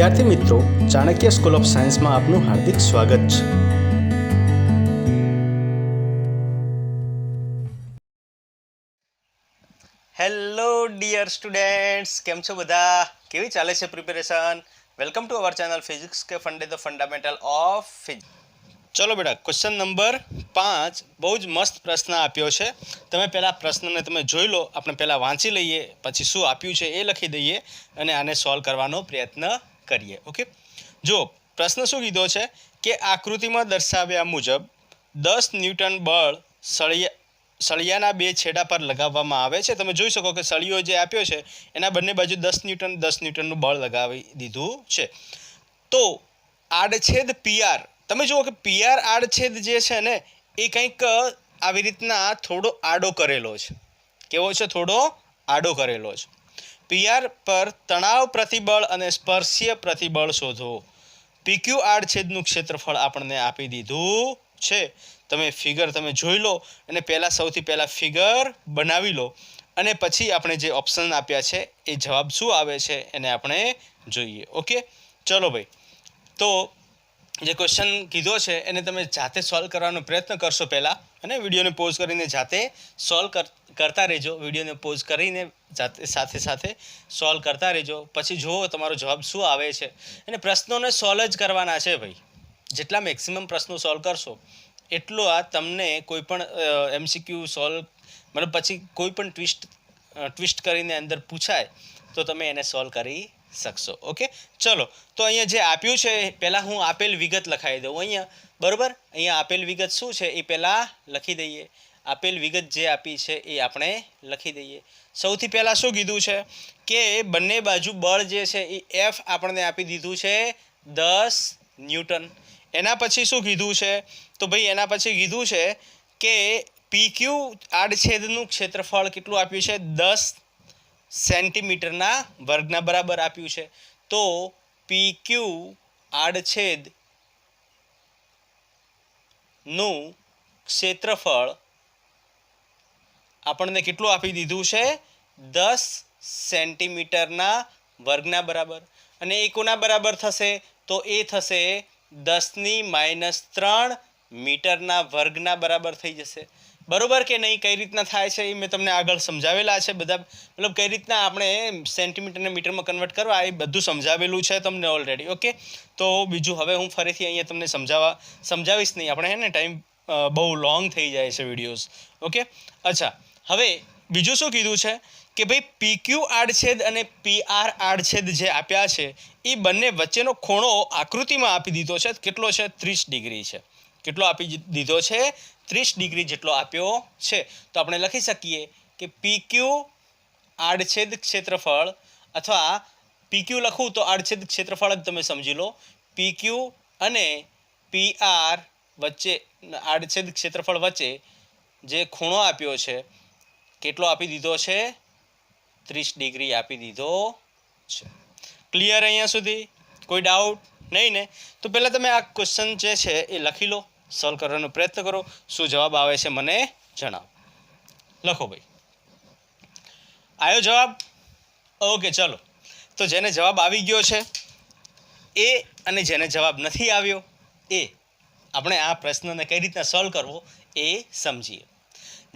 વિદ્યાર્થી મિત્રો, Chanakya school of સાયન્સમાં આપનું હાર્દિક સ્વાગત છે. હેલો ડિયર સ્ટુડન્ટ્સ, કેમ છો બધા? કેવી ચાલે છે preparation? Welcome to our channel physics કે ફંડે ધ ફંડામેન્ટલ ઓફ ફિઝિક્સ. ચલો બેટા, ક્વેશ્ચન નંબર 5 બહુ જ મસ્ત પ્રશ્ન આપ્યો છે. તમે પહેલાં પ્રશ્નને તમે જોઈ લો, આપણે પહેલાં વાંચી લઈએ, પછી શું આપ્યું છે એ લખી દઈએ અને આને સોલ્વ કરવાનો પ્રયત્ન કરીએ. ઓકે, જો પ્રશ્ન શું કીધો છે કે આકૃતિમાં દર્શાવ્યા મુજબ 10 ન્યૂટન બળ સળિયાના બે છેડા પર લગાવવામાં આવે છે. તમે જોઈ શકો કે સળિયો જે આપ્યો છે એના બંને બાજુ 10 ન્યૂટનનું બળ લગાવી દીધું છે. તો આડછેદ પીઆર, તમે જુઓ કે પીઆર આડછેદ જે છે ને એ કંઈક આવી રીતના થોડો આડો કરેલો છે. કેવો છે? થોડો આડો કરેલો છે. પીઆર પર તણાવ પ્રતિબળ અને સ્પર્શીય પ્રતિબળ શોધો. પીક્યુ આડછેદનું ક્ષેત્રફળ આપણને આપી દીધું છે. તમે ફિગર તમે જોઈ લો અને સૌથી પહેલાં ફિગર બનાવી લો અને પછી આપણે જે ઓપ્શન આપ્યા છે એ જવાબ શું આવે છે એને આપણે જોઈએ. ઓકે, ચલો ભાઈ, તો જે ક્વેશ્ચન કીધો છે એને તમે જાતે સોલ્વ કરવાનો પ્રયત્ન કરશો પહેલાં, અને વિડીયોને પોઝ કરીને જાતે સોલ્વ કરતા રહેજો. વિડીયોને પોઝ કરીને જાતે સાથે સોલ્વ કરતા રહેજો. પછી જુઓ તમારો જવાબ શું આવે છે. અને પ્રશ્નોને સોલ્વ જ કરવાના છે ભાઈ. જેટલા મેક્સિમમ પ્રશ્નો સોલ્વ કરશો એટલો આ તમને કોઈ પણ એમસીક્યુ સોલ્વ મતલબ પછી કોઈ પણ ટ્વિસ્ટ કરીને અંદર પૂછાય તો તમે એને સોલ્વ કરી શકશો. ઓકે, ચલો, તો અહીંયા જે આપ્યું છે પહેલાં હું આપેલ વિગત લખાવી દઉં અહીંયા, બરાબર. અહીંયા આપેલ વિગત શું છે એ પહેલાં લખી દઈએ. આપેલ વિગત જે આપી છે એ આપણે લખી દઈએ. સૌથી પહેલાં શું કીધું છે કે બંને બાજુ બળ જે છે એ એફ આપણને આપી દીધું છે 10 ન્યૂટન. એના પછી શું કીધું છે? તો ભાઈ એના પછી કીધું છે કે પીક્યુ આડછેદનું ક્ષેત્રફળ કેટલું આપ્યું છે? 10 સેન્ટીમીટરના વર્ગના બરાબર આપ્યું છે. તો પીક્યુ આડછેદનું ક્ષેત્રફળ આપણને કેટલું આપી દીધું છે? 10 સેન્ટીમીટરના વર્ગના બરાબર. અને એ કોના બરાબર થશે? તો એ થશે 10⁻³ મીટરના વર્ગના બરાબર થઈ જશે. બરોબર કે નહીં? કઈ રીતના થાય છે એ મેં તમને આગળ સમજાવેલા છે બધા, મતલબ કઈ રીતના આપણે સેન્ટીમીટરને મીટરમાં કન્વર્ટ કરવા એ બધું સમજાવેલું છે તમને ઓલરેડી. ઓકે, તો બીજું હવે હું ફરીથી અહીંયા તમને સમજાવીશ નહીં, આપણે હે ને ટાઈમ બહુ લોંગ થઈ જાય છે વિડીયોઝ. ઓકે, અચ્છા, હવે બીજું શું કીધું છે કે ભાઈ પીક્યુ આડછેદ અને પીઆર આડછેદ જે આપ્યા છે એ બંને વચ્ચેનો ખૂણો આકૃતિમાં આપી દીધો છે. કેટલો છે? 30 ડિગ્રી છે. કેટલો આપી દીધો છે? 30 ડિગ્રી જેટલો આપ્યો છે. તો આપણે લખી શકીએ કે પીક્યુ આડછેદ ક્ષેત્રફળ, અથવા પીક્યુ લખું તો આડછેદ ક્ષેત્રફળ જ તમે સમજી લો. પીક્યુ અને પીઆર વચ્ચે, આડછેદ ક્ષેત્રફળ વચ્ચે જે ખૂણો આપ્યો છે કેટલો આપી દીધો છે? 30 ડિગ્રી આપી દીધો છે. ક્લિયર અહીંયા સુધી? કોઈ ડાઉટ નહીં ને? તો પહેલાં તમે આ ક્વેશ્ચન જે છે એ લખી લો, સોલ્વ કરવાનો પ્રયત્ન કરો. શું જવાબ આવે છે મને જણાવો. લખો ભાઈ. આવ્યો જવાબ? ઓકે, ચલો, તો જેને જવાબ આવી ગયો છે એ અને જેને જવાબ નથી આવ્યો એ આપણે આ પ્રશ્નને કઈ રીતના સોલ્વ કરવો એ સમજીએ.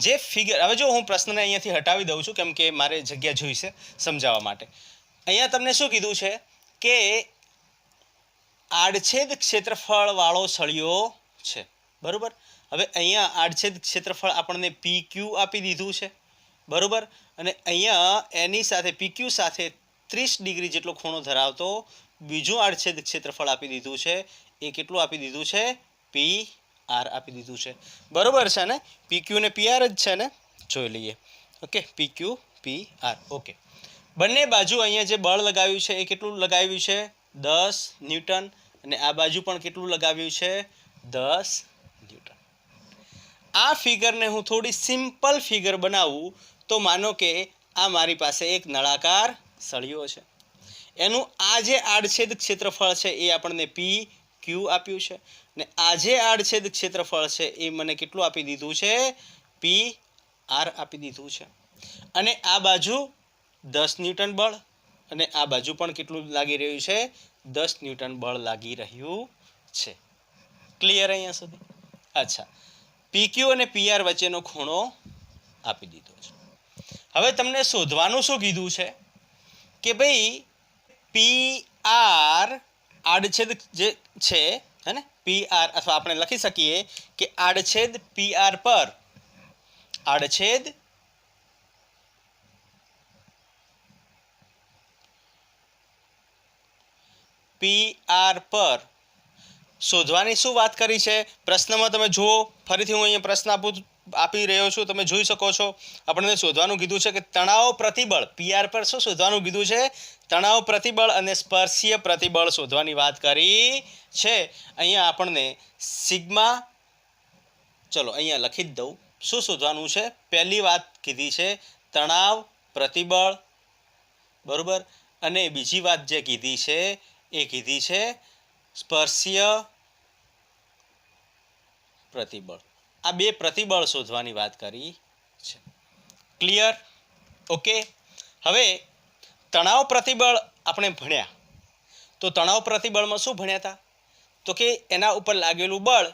જે ફિગર, હવે જો હું પ્રશ્નને અહીંયાથી હટાવી દઉં છું કેમ કે મારે જગ્યા જોઈશે સમજાવવા માટે. અહીંયા તમને શું કીધું છે કે આડછેદ ક્ષેત્રફળવાળો સળિયો છે, બરાબર. હવે અહીંયા આડછેદ ક્ષેત્રફળ આપણને પીક્યુ આપી દીધું છે, બરાબર. અને અહીંયા એની સાથે પીક્યુ સાથે 30 ડિગ્રી જેટલો ખૂણો ધરાવતો બીજું આડછેદ ક્ષેત્રફળ આપી દીધું છે. એ કેટલું આપી દીધું છે? પી આર આપી દીધું છે, બરોબર છે ને? પીક્યુ ને પીઆર જ છે ને? જોઈ લઈએ. Okay, PQ PR. ઓકે, બંને બાજુ અહીંયા જે બળ લગાવ્યું છે એ કેટલું લગાવ્યું છે? 10 ન્યૂટન. અને આ બાજુ પણ કેટલું લગાવ્યું છે? 10 ન્યૂટન. આ ફિગરને હું થોડી સિમ્પલ ફિગર બનાવું તો માનો કે આ મારી પાસે એક નળાકાર સળિયો છે. એનું આ જે આડછેદ ક્ષેત્રફળ છે એ આપણને પી ક્યુ આપ્યું છે. ને આ જે આડછેદ ક્ષેત્રફળ છે એ મને કેટલું આપી દીધું છે? પી આર આપી દીધું છે. અને આ બાજુ 10 ન્યૂટન બળ, અને આ બાજુ પણ કેટલું લાગી રહ્યું છે? 10 ન્યૂટન બળ લાગી રહ્યું છે. ક્લિયર અહીંયા સુધી? અચ્છા, પીક્યુ અને પીઆર વચ્ચેનો ખૂણો આપી દીધો છે. હવે તમને શોધવાનું શું કીધું છે કે ભાઈ પી આર આડછેદ જે છે હે ને, પી આર, અથવા આપણે લખી શકીએ કે આડછેદ પી આર પર, આડછેદ પી આર પર શોધવાની શું વાત કરી છે પ્રશ્નમાં? તમે જુઓ, ફરીથી હું અહીંયા પ્રશ્ન આપી રહ્યો છું, તમે જોઈ શકો છો. આપણને શોધવાનું કીધું છે કે તણાવ પ્રતિબળ પીઆર પર શું શોધવાનું કીધું છે? તણાવ પ્રતિબળ અને સ્પર્શીય પ્રતિબળ શોધવાની વાત કરી છે. અહીંયા આપણને સિગ્મા, ચલો અહીંયા લખી જ દઉં, શું શોધવાનું છે? પહેલી વાત કીધી છે તણાવ પ્રતિબળ, બરોબર, અને બીજી વાત જે કીધી છે એ કીધી છે સ્પર્શીય પ્રતિબળ. આ બે પ્રતિબળ શોધવાની વાત કરી છે. ક્લિયર? ઓકે. હવે તણાવ પ્રતિબળ આપણે ભણ્યા, તો તણાવ પ્રતિબળમાં શું ભણ્યા હતા? તો કે એના ઉપર લાગેલું બળ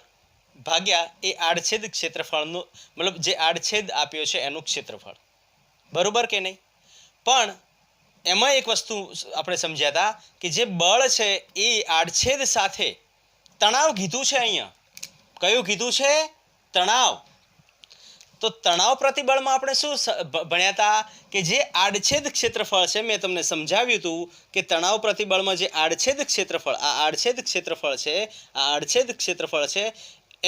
ભાગ્યા એ આડછેદ ક્ષેત્રફળનું, મતલબ જે આડછેદ આપ્યો છે એનું ક્ષેત્રફળ, બરોબર કે નહીં? પણ એમાં એક વસ્તુ આપણે સમજ્યા હતા કે જે બળ છે એ આડછેદ સાથે તણાવ કીધું છે. અહીંયા કયું કીધું છે? તણાવ. તો તણાવ પ્રતિબળમાં આપણે શું ભણ્યા હતા કે જે આડછેદ ક્ષેત્રફળ છે, મેં તમને સમજાવ્યું હતું કે તણાવ પ્રતિબળમાં જે આડછેદ ક્ષેત્રફળ, આ આડછેદ ક્ષેત્રફળ છે, આ આડછેદ ક્ષેત્રફળ છે,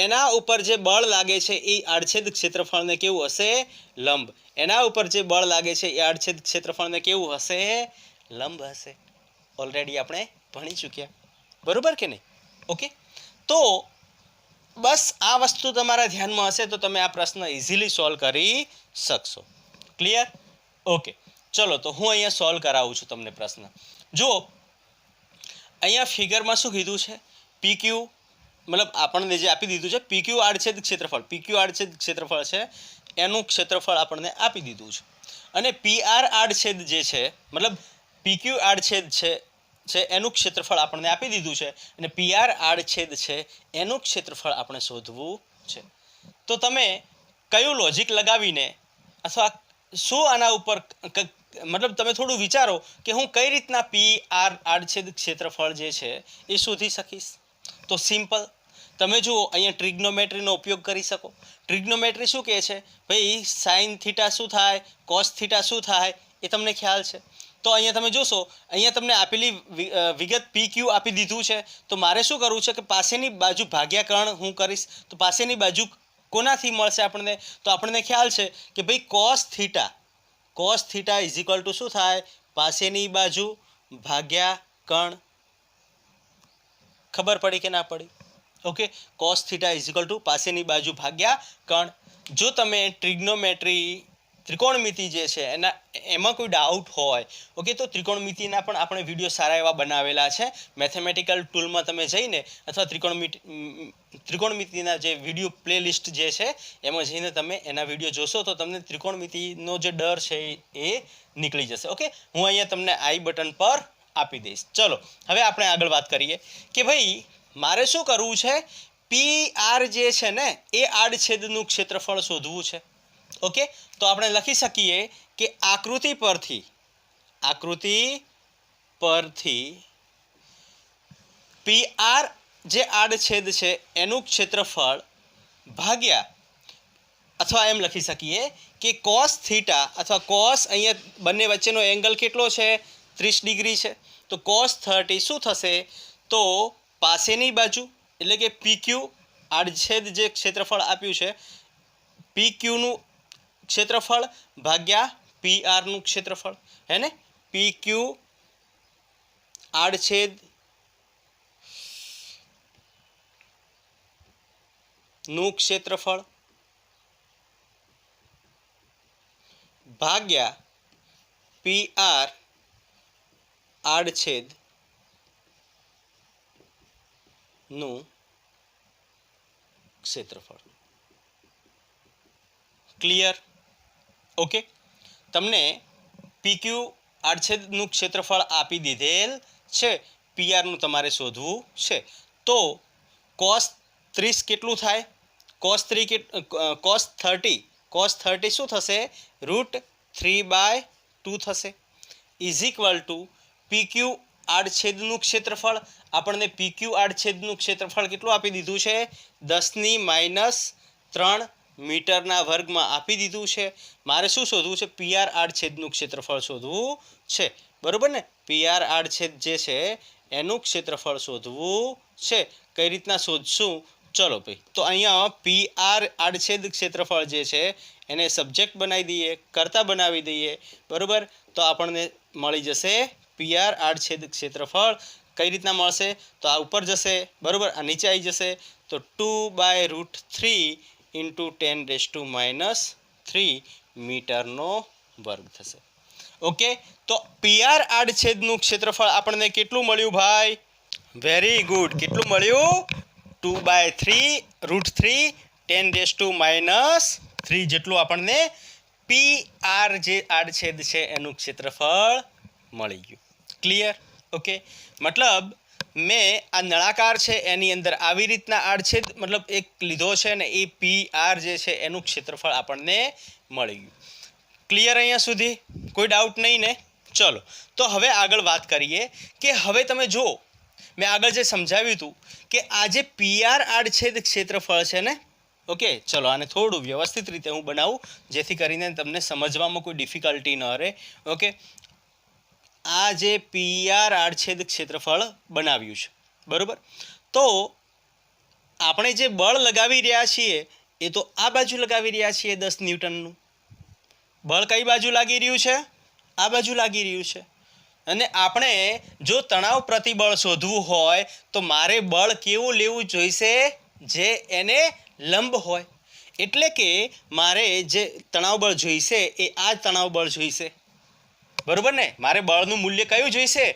એના ઉપર જે બળ લાગે છે એ આડછેદ ક્ષેત્રફળને કેવું હશે? લંબ. એના ઉપર જે બળ લાગે છે એ આડછેદ ક્ષેત્રફળને કેવું હશે? લંબ હશે. ઓલરેડી આપણે ભણી ચૂક્યા, બરોબર કે નહીં? ઓકે. તો બસ આ વસ્તુ તમારા ધ્યાનમાં હશે તો તમે આ પ્રશ્ન ઇઝીલી સોલ્વ કરી શકશો. ક્લિયર? ઓકે. ચલો તો હું અહીંયા સોલ્વ કરાવું છું તમને પ્રશ્ન. જુઓ અહીંયા ફિગરમાં શું કીધું છે? પીક્યુ, મતલબ આપણને જે આપી દીધું છે પીક્યુ આડછેદ ક્ષેત્રફળ, પીક્યુ આડછેદ ક્ષેત્રફળ છે એનું ક્ષેત્રફળ આપણને આપી દીધું છે. અને પીઆર આડછેદ જે છે, મતલબ પીક્યુ આડછેદ છે એનું ક્ષેત્રફળ આપણને આપી દીધું છે, અને પીઆર આડછેદ છે એનું ક્ષેત્રફળ આપણે શોધવું છે. તો તમે કયું લોજિક લગાવીને અથવા શું આના ઉપર, મતલબ તમે થોડું વિચારો કે હું કઈ રીતના પી આર આડછેદ ક્ષેત્રફળ જે છે એ શોધી શકીશ? તો સિમ્પલ, તમે જુઓ અહીંયા ટ્રિગ્નોમેટ્રીનો ઉપયોગ કરી શકો. ટ્રિગ્નોમેટ્રી શું કહે છે? ભાઈ સાઇન થીટા શું થાય, કોસ થીટા શું થાય, એ તમને ખ્યાલ છે. તો અહીંયા તમે જોશો, અહીંયા તમને આપેલી વિગત પી ક્યુ આપી દીધું છે. તો મારે શું કરવું છે કે પાસેની બાજુ ભાગ્યા કર્ણ હું કરીશ. તો પાસેની બાજુ કોનાથી મળશે આપણને? તો આપણને ખ્યાલ છે કે ભાઈ cos theta, cos theta is equal two શું થાય? પાસેની બાજુ ભાગ્યા કર્ણ. ખબર પડી કે ના પડી? Okay. Cos theta is equal two પાસેની બાજુ ભાગ્યા કર્ણ. જો તમે ટ્રિગ્નોમેટ્રી, ત્રિકોણમિતિ જે છે એમાં કોઈ ડાઉટ હોય, ઓકે, તો ત્રિકોણમિતિના પણ આપણે વિડીયો સારા એવા બનાવેલા છે. મેથેમેટિકલ ટૂલમાં તમે જઈને અથવા ત્રિકોણમિતિના જે વિડીયો પ્લેલિસ્ટ જે છે એમાં જઈને તમે એના વિડીયો જોશો તો તમને ત્રિકોણમિતિનો જે ડર છે એ નીકળી જશે. ઓકે. હું અહીંયા તમને આઈ બટન પર આપી દઈશ. ચલો હવે આપણે આગળ વાત કરીએ કે ભાઈ મારે શું કરવું છે? પી આર જે છે ને એ આડછેદનું ક્ષેત્રફળ શોધવું છે. ઓકે. તો આપણે લખી શકીએ કે આકૃતિ પરથી પી આર જે આડછેદ છે એનું ક્ષેત્રફળ ભાગ્યા, અથવા એમ લખી શકીએ કે કોસ થીટા અથવા કોસ, અહીંયા બંને વચ્ચેનો એંગલ કેટલો છે? 30 ડિગ્રી છે. તો કોસ 30 શું થશે? તો પાસેની બાજુ એટલે કે પી ક્યુ આડછેદ જે ક્ષેત્રફળ આપ્યું છે પી ક્યુનું ક્ષેત્રફળ ભાગ્યા પી આરનું ક્ષેત્રફળ, હે ને? પી ક્યુ આડછેદ નું ક્ષેત્રફળ ભાગ્યા પી આર આડછેદ નું ક્ષેત્રફળ. ક્લિયર? ઓકે. તમને પીક્યુ આડછેદનું ક્ષેત્રફળ આપી દીધેલ છે. પીઆરનું તમારે શોધવું છે. તો cos 30 કેટલું થાય? cos 30 શું થશે? √3/2 થશે. ઇઝ ઇક્વલ ટુ PQ આડછેદનું ક્ષેત્રફળ. આપણને PQ આડછેદનું ક્ષેત્રફળ કેટલું આપી દીધું છે? 10⁻³ મીટરના વર્ગમાં આપી દીધું છે. મારે શું શોધવું છે? PR આડછેદનું ક્ષેત્રફળ શોધવું છે. બરોબર ને? PR આડછેદ જે છે એનું ક્ષેત્રફળ શોધવું છે. કઈ રીતના શોધશું? ચલો ભાઈ, તો અહીંયા PR આડછેદ ક્ષેત્રફળ જે છે એને સબ્જેક્ટ બનાવી દઈએ, કર્તા બનાવી દઈએ. બરોબર? તો આપણને મળી જશે PR આડછેદ ક્ષેત્રફળ. કઈ રીતના મળશે? તો આ ઉપર જશે, બરોબર, આ નીચે આવી જશે. તો 2/√3 × 10⁻³ મીટરનો વર્ગ થશે. ઓકે, તો PR આડછેદનું ક્ષેત્રફળ આપણને કેટલું મળ્યું ભાઈ? Very good. કેટલું મળ્યું? 2/√3 10⁻³ જેટલું આપણને PR જે આડછેદ છે એનું ક્ષેત્રફળ મળી ગયું. ક્લિયર? ઓકે, મતલબ મેં આ નળાકાર છે એની અંદર આવી રીતના આડછેદ મતલબ એક લીધો છે ને એ PR જે છે એનું ક્ષેત્રફળ આપણને મળી ગયું. ક્લિયર અહીંયા સુધી? કોઈ ડાઉટ નહીં ને? ચલો, તો હવે આગળ વાત કરીએ કે હવે તમે જુઓ મેં આગળ જે સમજાવ્યું હતું કે આ જે PR આડછેદ ક્ષેત્રફળ છે ને, ઓકે, ચલો આને થોડું વ્યવસ્થિત રીતે હું બનાવું જેથી કરીને તમને સમજવામાં કોઈ ડિફિકલ્ટી ન રહે. ઓકે, આ જે PR આડછેદ ક્ષેત્રફળ બનાવ્યું છે, બરોબર, તો આપણે જે બળ લગાવી રહ્યા છીએ એ તો આ બાજુ લગાવી રહ્યા છીએ 10 ન્યૂટનનું. બળ કઈ બાજુ લાગી રહ્યું છે? આ બાજુ લાગી રહ્યું છે. અને આપણે જો તણાવ પ્રતિબળ શોધવું હોય તો મારે બળ કેવું લેવું જોઈશે? જે એને લંબ હોય. એટલે કે મારે જે તણાવ બળ જોઈશે એ આ તણાવ બળ જોઈશે. બરોબર ને? મારે બળનું મૂલ્ય કયું જોઈશે?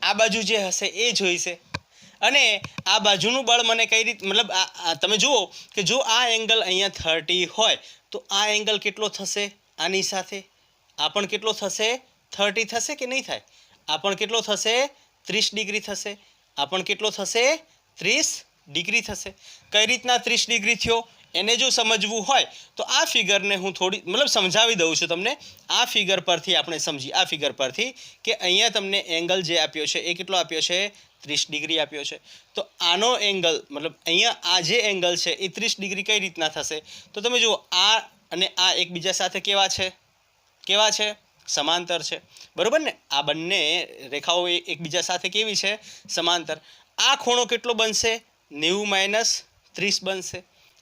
આ બાજુ જે હશે એ જોઈશે. અને આ બાજુનું બળ મને કઈ રીતે મતલબ તમે જુઓ કે જો આ એંગલ અહીંયા 30 હોય તો આ એંગલ કેટલો થશે આની સાથે? આ પણ કેટલો થશે? 30 થશે કે નહીં થાય? આ પણ કેટલો થશે? 30 ડિગ્રી થશે. આ પણ કેટલો થશે? 30 ડિગ્રી થશે. કઈ રીતના 30 ડિગ્રી થયો એને જો સમજવું હોય તો આ ફિગરને હું થોડી મતલબ સમજાવી દઉં છું તમને. આ ફિગર પરથી આપણે સમજી, આ ફિગર પરથી કે અહીંયા તમને એંગલ જે આપ્યો છે એ કેટલો આપ્યો છે? 30 ડિગ્રી આપ્યો છે. તો આનો એંગલ મતલબ અહીંયા આ જે એંગલ છે એ 30 ડિગ્રી કઈ રીતના થશે? તો તમે જુઓ આ અને આ એકબીજા સાથે કેવા છે? કેવા છે? સમાંતર છે. બરોબર ને? આ બંને રેખાઓ એકબીજા સાથે કેવી છે? સમાંતર. આ ખૂણો કેટલો બનશે? 90-30 બનશે.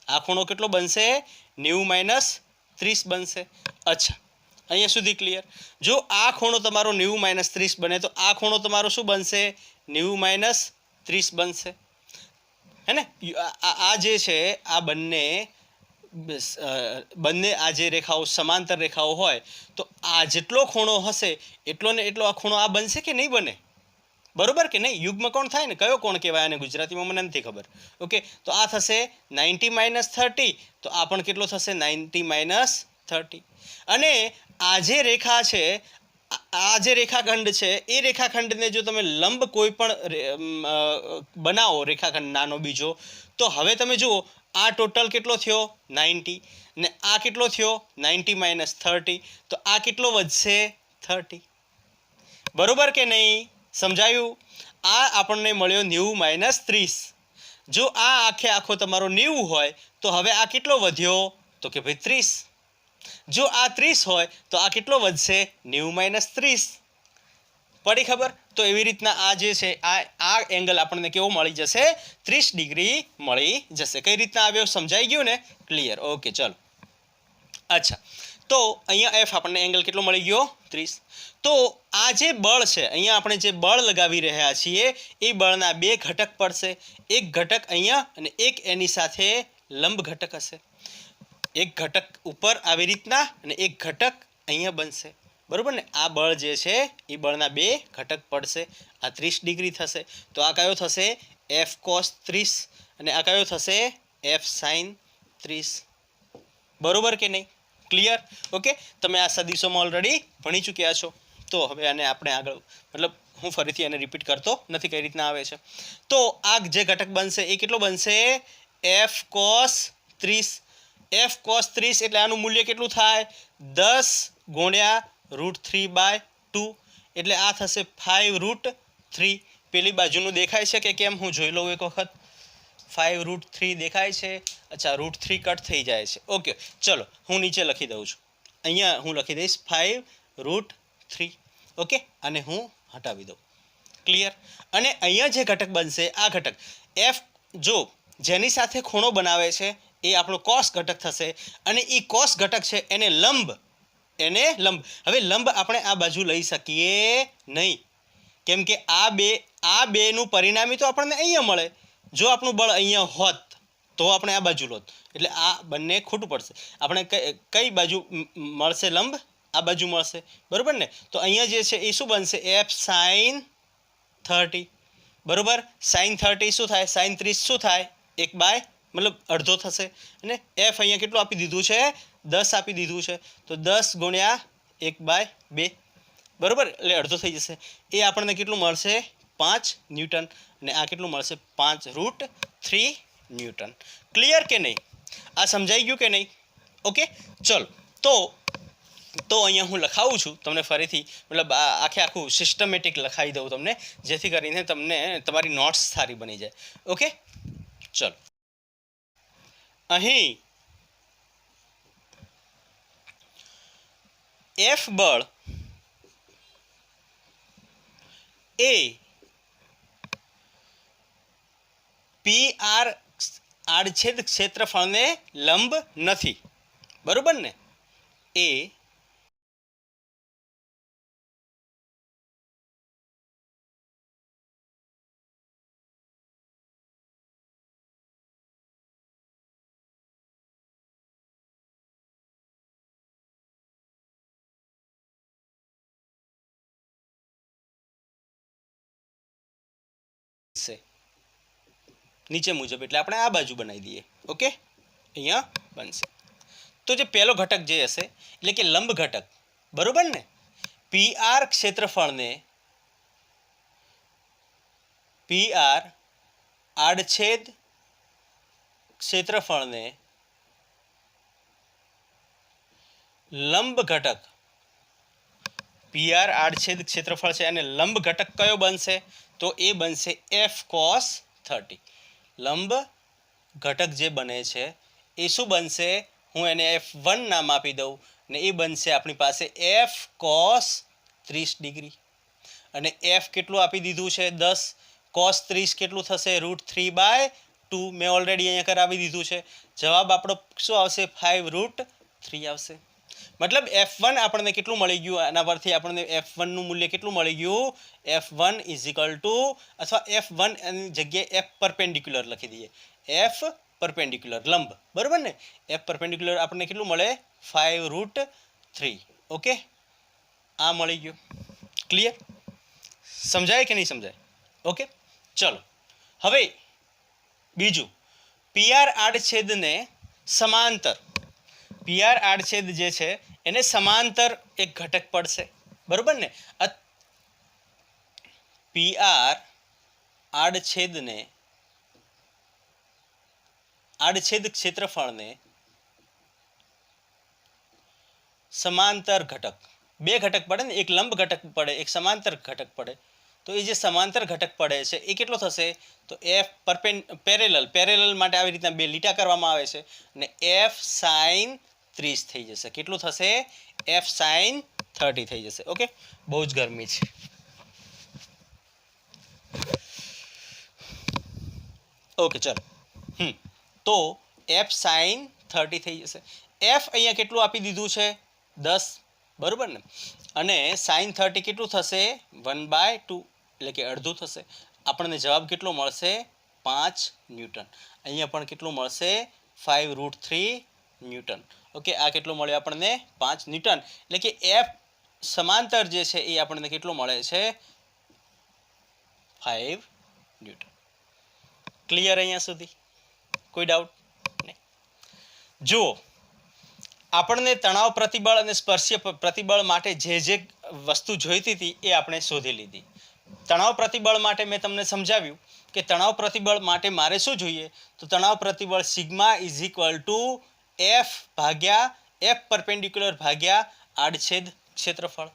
આ ખૂણો કેટલો બનશે? 90-30 બનશે. અચ્છા, અહીંયા સુધી ક્લિયર? જો આ ખૂણો તમારો 90-30 બને તો આ ખૂણો તમારો શું બનશે? 90-30 બનશે. હે ને? આ જે છે આ બંને આ જે રેખાઓ સમાંતર રેખાઓ હોય તો આ જેટલો ખૂણો હશે એટલો ને એટલો આ ખૂણો આ બનશે કે નહીં બને? બરોબર કે નહીં? યુગ્મ કોણ થાય ને? કયો કોણ કહેવાય આને ગુજરાતીમાં મને નથી ખબર. ઓકે, તો આ થશે 90-30. તો આ પણ કેટલો થશે? 90-30. અને આ જે રેખા છે, આ જે રેખાખંડ છે એ રેખાખંડને જો તમે લંબ કોઈ પણ બનાવો રેખાખંડ નાનો બીજો, તો હવે તમે જુઓ આ ટોટલ કેટલો થયો? 90. ને આ કેટલો થયો? 90-30. તો આ કેટલો વધશે? 30. બરોબર કે નહીં? સમજાયું? આ આપણને મળ્યો 90-30. જો આ આખે આખો તમારો 90 હોય તો હવે આ કેટલો વધ્યો? તો કે ભાઈ 30. જો આ 30 હોય તો આ કેટલો વધશે? 90-30. પડી ખબર? તો એવી રીતના આ જે છે આ એંગલ આપણને કેવો મળી જશે? 30 ડિગ્રી મળી જશે. કઈ રીતના આવ્યો? સમજાઈ ગયું ને? ક્લિયર? ઓકે, ચલો. અચ્છા, તો અહીંયા F આપણને એંગલ કેટલો મળી ગયો? 30. તો આ જે બળ છે અહીંયા આપણે જે બળ લગાવી રહ્યા છીએ એ બળના બે ઘટક પડશે. એક ઘટક અહીંયા અને એક એની સાથે લંબ ઘટક હશે. એક ઘટક ઉપર આવી રીતના અને એક ઘટક અહીંયા બનશે. બરોબર ને? આ બળ જે છે એ બળના બે ઘટક પડશે. આ 30 ડિગ્રી થશે. તો આ કયો થશે? F cos 30. અને આ કયો થશે? F sin 30. બરોબર કે નહીં? ક્લિયર? ઓકે, તમે આ સદીશોમાં ઓલરેડી ભણી ચૂક્યા છો. તો હવે આને આપણે આગળ મતલબ હું ફરીથી એને રિપીટ કરતો નથી કઈ રીતના આવે છે. તો આ જે ઘટક બનશે એ કેટલો બનશે? F cos 30. એફ કોસ 30 એટલે આનું મૂલ્ય કેટલું થાય? 10 ગુણ્યા √3/2 એટલે આ થશે 5√3. પેલી બાજુનું દેખાય છે કે કેમ હું જોઈ લઉં એક વખત. 5√3 દેખાય છે. અચ્છા, √3 કટ થઈ જાય છે. ઓકે, ચલો હું નીચે લખી દઉં છું. અહીંયા હું લખી દઈશ 5√3. ઓકે, અને હું હટાવી દઉં. ક્લિયર? અને અહીંયા જે ઘટક બનશે આ ઘટક એફ, જો જેની સાથે ખૂણો બનાવે છે એ આપણો કોસ ઘટક થશે. અને એ કોસ ઘટક છે એને લંબ. હવે લંબ આપણે આ બાજુ લઈ શકીએ નહીં, કેમ કે આ બેનું પરિણામી તો આપણને અહીંયા મળે. જો આપણું બળ અહીંયા હોત તો આપણે આ બાજુ લોત, એટલે આ બંને ખોટું પડશે. આપણે કઈ બાજુ મળશે લંબ? આ બાજુ મળશે, બરોબર ને? તો અહીંયા જે છે એ શું બનશે? F sine 30. બરોબર, સાઇન 30 શું થાય? સાઇન 30 શું થાય? 1/ મતલબ અડધો થશે. અને એફ અહીંયા કેટલું આપી દીધું છે? 10 આપી દીધું છે. તો 10 ગુણ્યા 1/2, બરોબર, એટલે અડધો થઈ જશે. એ આપણને કેટલું મળશે? 5 ન્યૂટન. અને આ કેટલું મળશે? 5√3 ન્યૂટન. ક્લિયર કે નહીં? આ સમજાઈ ગયું કે નહીં? ઓકે, ચલો. તો અહીંયા હું લખાવું છું તમને ફરીથી, મતલબ આખું સિસ્ટમેટિક લખાવી દઉં તમને, જેથી કરીને તમને તમારી નોટ્સ સારી બની જાય. ઓકે, ચલો. અહીં એફ બળ એ PR આડછેદ ક્ષેત્રફળને લંબ નથી, બરોબર ને? એ નીચે મુજબ, એટલે આપણે આ બાજુ બનાવી દઈએ. ઓકે, અહીંયા બનશે. તો જે પહેલો ઘટક જે હશે એટલે કે લંબ ઘટક, બરોબર ને? PR ક્ષેત્રફળને, PR આડછેદ ક્ષેત્રફળને લંબ ઘટક, PR આડછેદ ક્ષેત્રફળ છે અને લંબ ઘટક કયો બનશે? તો એ બનશે F cos 30. લંબ ઘટક જે બને છે એ શું બનશે? હું એને F1 નામ આપી દઉં ને એ બનશે આપણી પાસે F cos 30 ડિગ્રી. અને F કેટલું આપી દીધું છે? 10. cos 30 કેટલું થશે? √3/2. મેં ઓલરેડી અહીંયા કરાવી દીધું છે. જવાબ આપણો શું આવશે? 5√3 આવશે. મતલબ F1 આપણને કેટલું મળી ગયું? આના પરથી આપણને F1 નું મૂલ્ય કેટલું મળી ગયું? F1 = અથવા F1 ની જગ્યાએ F પરપેન્ડિક્યુલર લખી દઈએ. F પરપેન્ડિક્યુલર લંબ, બરોબર ને? F પરપેન્ડિક્યુલર આપણને કેટલું મળે? 5√3. ઓકે, આ મળી ગયું. ક્લિયર? સમજાય કે નહીં સમજાય? ઓકે, ચલો. હવે બીજું, PR આડછેદને સમાંતર, PR આડછેદ જે છે એને સમાંતર એક ઘટક પડશે, બરોબર ને? PR આડછેદને, આડછેદ ક્ષેત્રફળને સમાંતર ઘટક, બે ઘટક પડે ને, એક લંબ ઘટક પડે, એક સમાંતર ઘટક પડે. તો એ જે સમાંતર ઘટક પડે છે એ કેટલો થશે? તો F પેરેલલ માટે આવી રીતના બે લીટા કરવામાં આવે છે અને F sin 30 થઈ જશે. કેટલું થશે? F sin 30 થઈ જશે. ઓકે, બહુ જ ગરમી છે. ઓકે, ચલો. તો F sin 30 થઈ જશે. F અહીંયા કેટલું આપી દીધું છે? 10, બરોબર ને? અને sin 30 કેટલું થશે? 1/2, એટલે કે અડધું થશે. આપણને જવાબ કેટલો મળશે? 5 ન્યૂટન. અહીંયા પણ કેટલું મળશે? 5√3 ન્યૂટન. ઓકે, આ કેટલો મળ્યો આપણને? 5 ન્યૂટન. એટલે કે F સમાંતર જે છે એ આપણને કેટલો મળે છે? 5 ન્યૂટન. ક્લિયર અહીંયા સુધી? કોઈ ડાઉટ નહીં? જુઓ, આપણને તણાવ પ્રતિબળ અને સ્પર્શીય પ્રતિબળ માટે જે વસ્તુ જોઈતી હતી એ આપણે શોધી લીધી. તણાવ પ્રતિબળ માટે મેં તમને સમજાવ્યું કે તણાવ પ્રતિબળ માટે મારે શું જોઈએ, તો તણાવ પ્રતિબળ sigma is equal to F ભાગ્યા એફ પરપેન્ડિક્યુલર ભાગ્યા આડછેદ ક્ષેત્રફળ.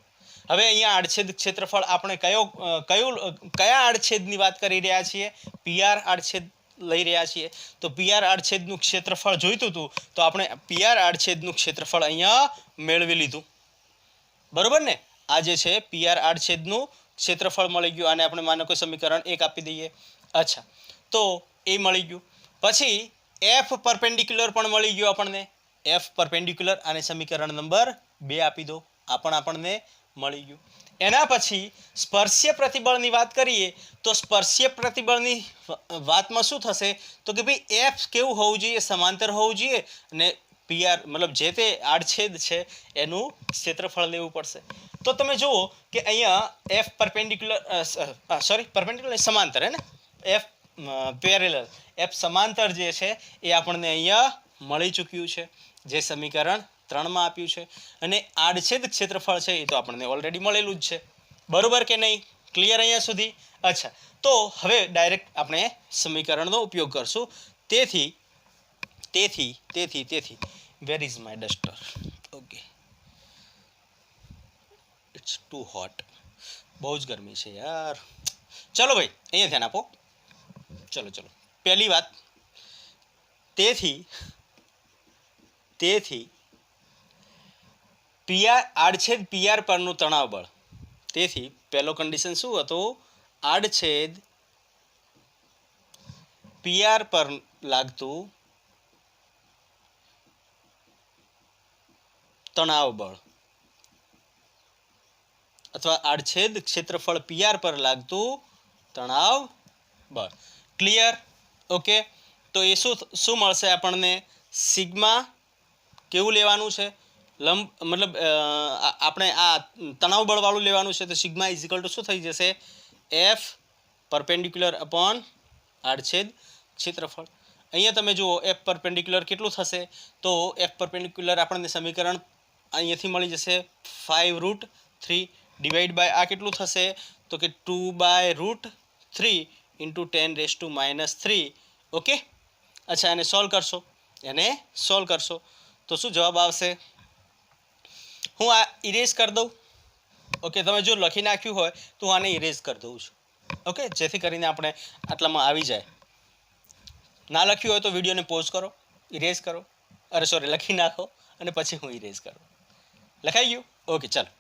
હવે અહીંયા આડછેદ ક્ષેત્રફળ આપણે કયા આડછેદની વાત કરી રહ્યા છીએ? પીઆર આડછેદ લઈ રહ્યા છીએ. તો પીઆર આડછેદનું ક્ષેત્રફળ જોઈતું હતું, તો આપણે પીઆર આડછેદનું ક્ષેત્રફળ અહીંયા મેળવી લીધું. બરોબર ને? આ જે છે પીઆર આડછેદનું ક્ષેત્રફળ મળી ગયું. આને આપણે માનો કે સમીકરણ 1 આપી દઈએ. અચ્છા, તો એ મળી ગયું. પછી એફ પરપેન્ડિક્યુલર પણ મળી ગયું આપણને. એફ પરપેન્ડિક્યુલર આને સમીકરણ નંબર 2 આપી દો. આ પણ આપણને મળી ગયું. એના પછી સ્પર્શીય પ્રતિબળની વાત કરીએ તો સ્પર્શીય પ્રતિબળની વાતમાં શું થશે, તો કે ભાઈ એફ કેવું હોવું જોઈએ? સમાંતર હોવું જોઈએ. અને પીઆર મતલબ જે તે આડછેદ છે એનું ક્ષેત્રફળ લેવું પડશે. તો તમે જુઓ કે અહીંયા એફ પરપેન્ડિક્યુલર સમાંતર હે ને, એફ પેરેલલ, એફ સમાંતર જે છે એ આપણને અહીંયા મળી ચૂક્યું છે, જે સમીકરણ 3 આપ્યું છે. અને આડછેદ ક્ષેત્રફળ છે એ તો આપણને ઓલરેડી મળેલું જ છે. બરોબર કે નહીં? ક્લિયર અહીંયા સુધી? અચ્છા, તો હવે ડાયરેક્ટ આપણે સમીકરણનો ઉપયોગ કરશું. તેથી where is my duster? Okay, it's too hot. બહુ જ ગરમી છે યાર. ચલો ભાઈ અહીંયા ધ્યાન આપો. ચલો પહેલી વાત, તેથી પીઆર આડછેદ પીઆર પરનું તણાવ બળ. તેથી પહેલો કન્ડિશન શું હતું? આડછેદ પીઆર પર લાગતું તણાવ બળ અથવા આડછેદ ક્ષેત્રફળ પીઆર પર લાગતું તણાવ બળ. ક્લિયર? ઓકે, તો એ શું મળશે આપણને? સિગ્મા કેવું લેવાનું છે? લંબ મતલબ આપણે આ તણાવ બળવાળું લેવાનું છે. તો સિગ્મા ઇઝ ઇક્વલ ટુ શું થઈ જશે? એફ પરપેન્ડિક્યુલર અપોન આડછેદ ક્ષેત્રફળ. અહીંયા તમે જુઓ એફ પરપેન્ડિક્યુલર કેટલું થશે? તો એફ પરપેન્ડિક્યુલર આપણને સમીકરણ અહીંયાથી મળી જશે 5√3 ડિવાઈડ બાય આ કેટલું થશે? તો કે 2/√3 ઇન્ટુ 10⁻³ ઓકે. અચ્છા, એને સોલ્વ કરશો તો શું જવાબ આવશે? હું આ ઇરેઝ કરી દઉં. ઓકે, તમે જો લખી નાખ્યું હોય તો હું આને ઇરેઝ કરી દઉં છું. ઓકે, જેથી કરીને આપણે આટલામાં આવી જાય. ના લખ્યું હોય તો વિડીયોને પોઝ કરો, ઇરેઝ કરો, લખી નાખો અને પછી હું ઇરેઝ કરું. લખાઈ ગયું? ઓકે, ચાલો.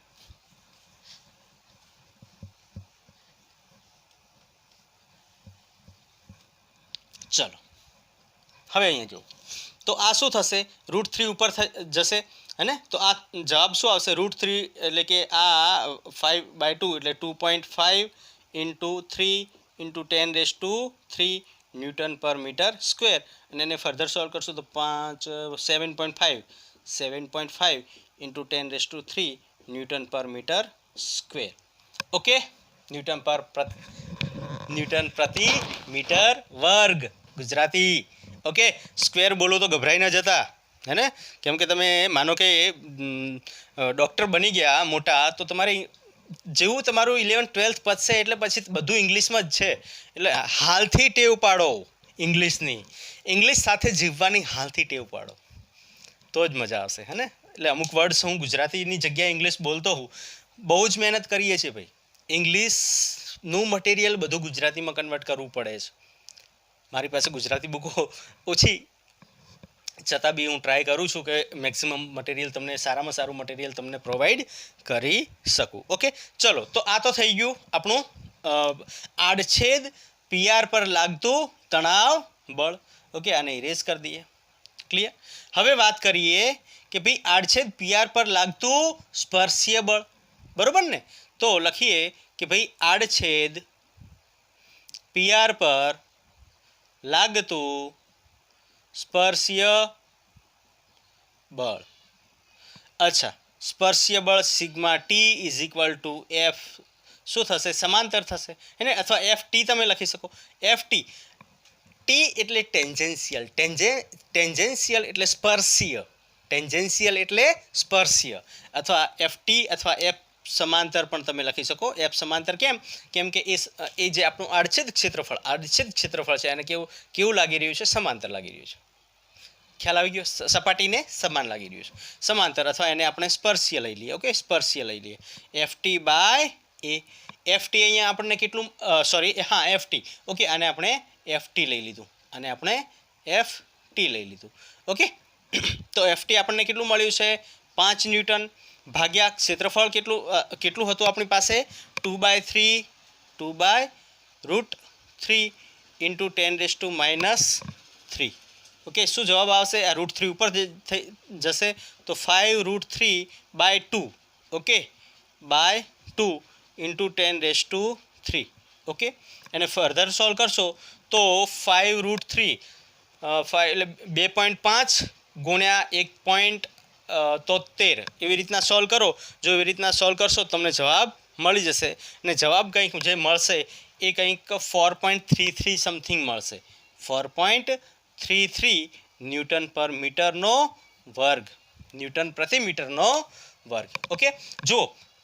હવે અહીંયા જુઓ તો આ શું થશે? √3 ઉપર જશે હે. તો આ જવાબ શું આવશે? √3 એટલે કે આ 5/2 એટલે 2.5 ઇન્ટુ 3 ઇન્ટુ 10⁻³ ન્યૂટન પર મીટર સ્ક્વેર. અને એને ફર્ધર સોલ્વ કરશું તો 7.5 ઇન્ટુ 10⁻³ ન્યૂટન પર મીટર સ્ક્વેર. ઓકે, ન્યૂટન પ્રતિ મીટર વર્ગ ગુજરાતી. ઓકે, સ્ક્વેર બોલો તો ગભરાઈ ન જતા હે ને. કેમ કે તમે માનો કે ડૉક્ટર બની ગયા મોટા, તો તમારે જેવું તમારું 11th-12th પતશે એટલે પછી બધું ઇંગ્લિશમાં જ છે. એટલે હાલથી ટેવ પાડો ઇંગ્લિશની, ઇંગ્લિશ સાથે જીવવાની હાલથી ટેવ પાડો તો જ મજા આવશે હે ને. એટલે અમુક વર્ડ્સ હું ગુજરાતીની જગ્યાએ ઇંગ્લિશ બોલતો હું. બહુ જ મહેનત કરીએ છીએ ભાઈ. ઇંગ્લિશનું મટીરિયલ બધું ગુજરાતીમાં કન્વર્ટ કરવું પડે છે. મારી પાસે ગુજરાતી બુકો ઓછી છતાં બી હું ટ્રાય કરું છું કે મેક્સિમમ મટીરિયલ તમને, સારામાં સારું મટીરિયલ તમને પ્રોવાઈડ કરી શકું. ઓકે, ચલો, તો આ તો થઈ ગયું આપણું આડછેદ પીઆર પર લાગતું તણાવ બળ. ઓકે, આને ઇરેઝ કરી દઈએ. ક્લિયર? હવે વાત કરીએ કે ભાઈ આડછેદ પીઆર પર લાગતું સ્પર્શીય બળ. બરોબર ને? તો લખીએ કે ભાઈ આડછેદ પીઆર પર લાગતું સ્પર્શીય બળ. અચ્છા, સ્પર્શીય બળ sigma T is equal to F શું થશે? સમાંતર થશે એને, અથવા એફ ટી તમે લખી શકો. એફ ટી એટલે ટેન્જેન્શિયલ એટલે સ્પર્શીય, અથવા એફ ટી અથવા એફ समांतर पण તમે લખી શકો. એફ સમાંતર કેમ કે એ જે આપણું આડછેદ ક્ષેત્રફળ છે એને કેવું લાગી રહ્યું છે? સમાંતર લાગી રહ્યું છે. ખ્યાલ આવી ગયો? સપાટીને સમાન લાગી રહ્યું છે, સમાંતર, અથવા એને આપણે સ્પર્શીય લઈ લઈએ. ઓકે, સ્પર્શીય લઈ લઈએ. FT by A. એફટી અહીંયા આપણને કેટલું, સોરી, હા, એફટી. ઓકે, આને આપણે એફટી લઈ લીધું, આને આપણે એફટી લઈ લીધું. ઓકે, તો એફટી આપણને કેટલું મળ્યું છે? 5 ન્યૂટન ભાગ્યા ક્ષેત્રફળ કેટલું હતું આપણી પાસે? 2/3 ઇન્ટુ 10⁻³ ઓકે, શું જવાબ આવશે? આ √3 ઉપર થઈ જશે તો 5√3/2. ઓકે, બાય 2 ઇન્ટુ 10⁻³ ઓકે, અને ફર્ધર સોલ્વ કરશો તો 5√3 એટલે 2.5 ગુણ્યા 1.73 એવી રીતના સોલ્વ કરો. જો એવી રીતના સોલ્વ કરશો તમને જવાબ મળી જશે, અને જવાબ કંઈક જે મળશે એ કંઈક 4.33 સમથિંગ મળશે. 4.33 ન્યૂટન પર મીટરનો વર્ગ, ન્યૂટન પ્રતિ મીટરનો વર્ગ. ઓકે, જો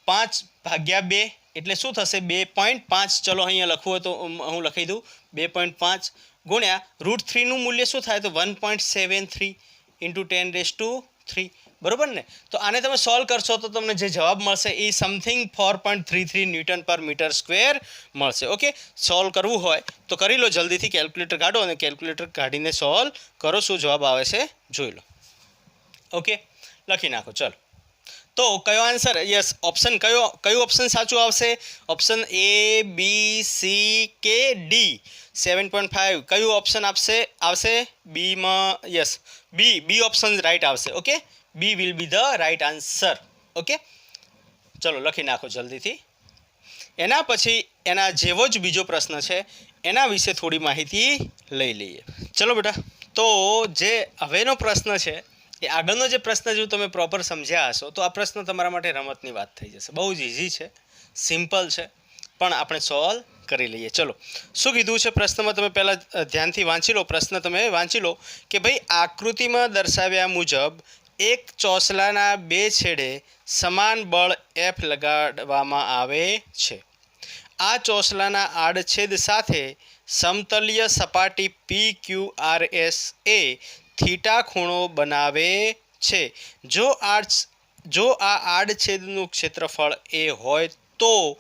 5/2 એટલે શું થશે? 2.5. ચલો અહીંયા લખવું હોય તો હું લખી દઉં. 2.5 ગુણ્યા √3નું મૂલ્ય શું થાય? તો 1.73 ઇન્ટુ 10⁻³ બરોબર ને? તો આને તમે સોલ્વ કરશો તો તમને જે જવાબ મળશે એ સમથિંગ 4.33 ન્યૂટન પર મીટર સ્ક્વેર મળશે. ઓકે, સોલ્વ કરવું હોય તો કરી લો, જલ્દીથી કેલ્ક્યુલેટર કાઢો અને કેલ્ક્યુલેટર કાઢીને સોલ્વ કરો. શું જવાબ આવે છે જોઈ લો. ઓકે, લખી નાખો. ચલો, તો કયો આન્સર? યસ, ઓપ્શન કયું ઓપ્શન સાચું આવશે? ઓપ્શન એ, બી, સી કે ડી? 7.5 કયું ઓપ્શન આવશે? બીમાં યસ, બી ઓપ્શન રાઈટ આવશે. Okay, B will be the right answer. Okay, ચલો લખી નાખો જલ્દીથી. એના પછી એના જેવો જ બીજો પ્રશ્ન છે, એના વિશે થોડી માહિતી લઈ લઈએ. ચલો બેટા, તો જે હવેનો પ્રશ્ન છે એ આગળનો જે પ્રશ્ન જો તમે પ્રોપર સમજ્યા હશો તો આ પ્રશ્ન તમારા માટે રમતની વાત થઈ જશે. બહુ જ ઇઝી છે, સિમ્પલ છે, પણ આપણે સોલ્વ કરી લઈએ. ચલો, શું કીધું છે પ્રશ્નમાં? તમે પહેલાં ધ્યાનથી વાંચી લો. પ્રશ્ન તમે વાંચી લો કે ભાઈ આકૃતિમાં દર્શાવ્યા મુજબ એક ચોસલાના 2 છેડે સમાન બળ F લગાડવામાં આવે છે. આ ચોસલાના આડછેદ સાથે સમતલીય સપાટી PQRS એ થીટા ખૂણો બનાવે છે. જો આ આડછેદનું ક્ષેત્રફળ એ હોય તો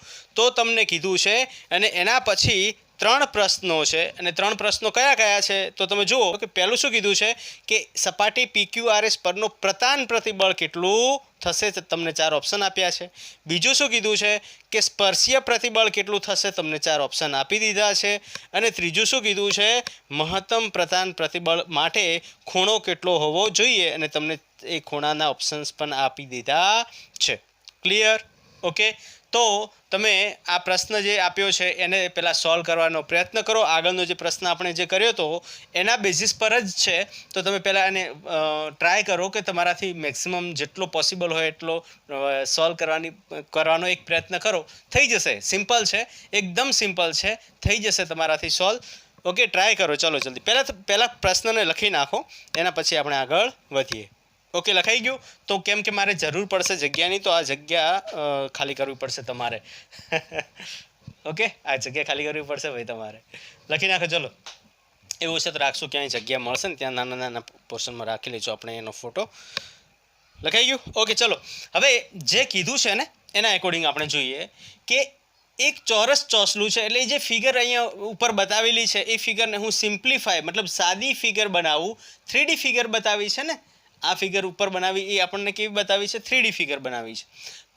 તમને કીધું છે. અને એના પછી 3 પ્રશ્નો છે, અને 3 પ્રશ્નો કયા છે તો તમે જુઓ કે પહેલું શું કીધું છે કે સપાટી PQRS પરનો પ્રતાન પ્રતિબળ કેટલું થશે? તમને 4 ઓપ્શન આપ્યા છે. બીજું શું કીધું છે કે સ્પર્શીય પ્રતિબળ કેટલું થશે? તમને 4 ઓપ્શન આપી દીધા છે. અને ત્રીજું શું કીધું છે? મહત્તમ પ્રતાન પ્રતિબળ માટે ખૂણો કેટલો હોવો જોઈએ, અને તમને એ ખૂણાના ઓપ્શન્સ પણ આપી દીધા છે. ક્લિયર? ઓકે, તો તમે આ પ્રશ્ન જે આપ્યો છે એને પહેલાં સોલ્વ કરવાનો પ્રયત્ન કરો. આગળનો જે પ્રશ્ન આપણે જે કર્યો હતો એના બેઝિસ પર જ છે, તો તમે પહેલાં એને ટ્રાય કરો કે તમારાથી મેક્સિમમ જેટલો પોસિબલ હોય એટલો સોલ્વ કરવાનો એક પ્રયત્ન કરો. થઈ જશે. સિમ્પલ છે, એકદમ સિમ્પલ છે, થઈ જશે તમારાથી સોલ્વ. ઓકે, ટ્રાય કરો. ચલો જલ્દી પહેલાં પ્રશ્નને લખી નાખો, એના પછી આપણે આગળ વધીએ. ઓકે, લખાઈ ગયું? તો કેમ કે મારે જરૂર પડશે જગ્યાની, તો આ જગ્યા ખાલી કરવી પડશે તમારે. ઓકે, આ જગ્યા ખાલી કરવી પડશે ભાઈ તમારે. લખી નાખો. ચલો, એવું છે તો રાખશું, ક્યાંય જગ્યા મળશે ને ત્યાં નાના પોર્શનમાં રાખી લઈશું આપણે એનો ફોટો. લખાઈ ગયું? ઓકે, ચલો હવે જે કીધું છે ને એના એકોર્ડિંગ આપણે જોઈએ કે એક ચોરસ ચોસલું છે. એટલે જે ફિગર અહીંયા ઉપર બતાવેલી છે એ ફિગરને હું સિમ્પ્લિફાય મતલબ સાદી ફિગર બનાવું. 3D ફિગર બતાવી છે ને, આ ફિગર ઉપર બનાવી એ આપણને કેવી બતાવી છે? 3D ફિગર બનાવી છે.